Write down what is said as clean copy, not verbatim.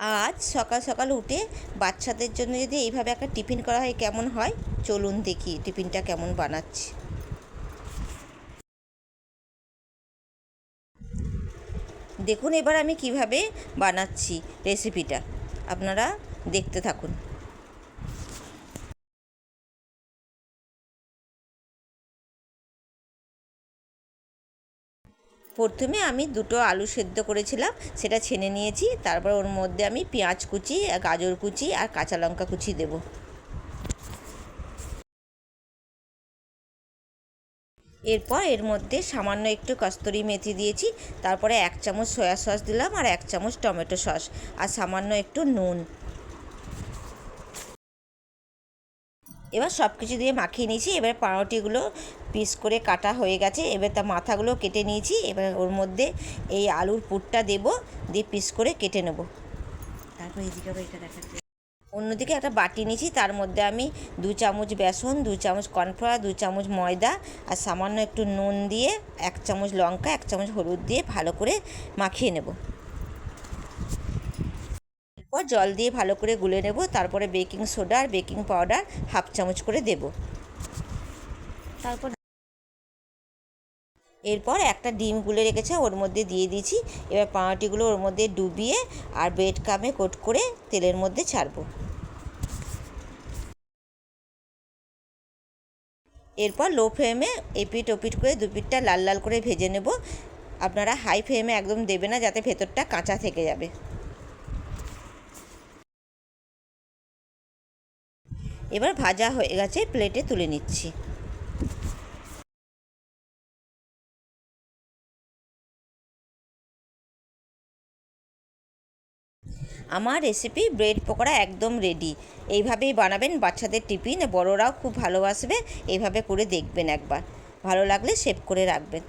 আজ সকাল সকাল উঠে বাচ্চাদের জন্য যদি এইভাবে একটা টিফিন করা হয় কেমন হয়, চলুন দেখি টিফিনটা কেমন বানাচ্ছি। দেখুন এবার আমি কিভাবে বানাচ্ছি রেসিপিটা, আপনারা দেখতে থাকুন। প্রথমে আমি দুটো আলু সেদ্ধ করেছিলাম, সেটা ছেনে নিয়েছি। তারপর ওর মধ্যে আমি পেঁয়াজ কুচি, গাজর কুচি আর কাঁচা লঙ্কা কুচি দেবো। এরপর এর মধ্যে সামান্য একটু কস্তুরি মেথি দিয়েছি। তারপরে 1 চামচ সয়া সস দিলাম আর 1 চামচ টমেটো সস আর সামান্য একটু নুন। এবার সব কিছু দিয়ে মাখিয়ে নিয়েছি। এবার পাউরুটিগুলো পিস করে কাটা হয়ে গেছে। এবার তার মাথাগুলো কেটে নিয়েছি। এবার ওর মধ্যে এই আলুর পুরটা দেবো, দিয়ে পিস করে কেটে নেব। তারপর এদিকে আবার এটা দেখাচ্ছি। অন্যদিকে একটা বাটি নিয়েছি, তার মধ্যে আমি 2 চামচ বেসন, 2 চামচ কর্নফ্লাওয়ার, 2 চামচ ময়দা আর সামান্য একটু নুন দিয়ে 1 চামচ লঙ্কা, 1 চামচ হলুদ দিয়ে ভালো করে মাখিয়ে নেব। এরপর জল দিয়ে ভালো করে গুলে নেব। তারপরে বেকিং সোডা আর বেকিং পাউডার 1/2 চামচ করে দেব। তারপর এরপর একটা ডিম গুলে রেখেছে ওর মধ্যে দিয়ে দিয়েছি। এবার পাউরুটিগুলো ওর মধ্যে ডুবিয়ে আর ব্রেড ক্রাম্বে কোট করে তেলের মধ্যে ছাড়বো। এরপর লো ফ্লেমে এপিট ওপিট করে দুপিটটা লাল লাল করে ভেজে নেব। আপনারা হাই ফ্লেমে একদম দেবে না, যাতে ভেতরটা কাঁচা থেকে যাবে। এবার ভাজা হয়ে গেছে, প্লেটে তুলে নিচ্ছি। আমার রেসিপি ব্রেড পকোড়া একদম রেডি। এইভাবেই বানাবেন, বাচ্চাদের টিফিন, বড়রাও খুব ভালোবাসবে। এইভাবে করে দেখবেন একবার, ভালো লাগলে সেভ করে রাখবেন।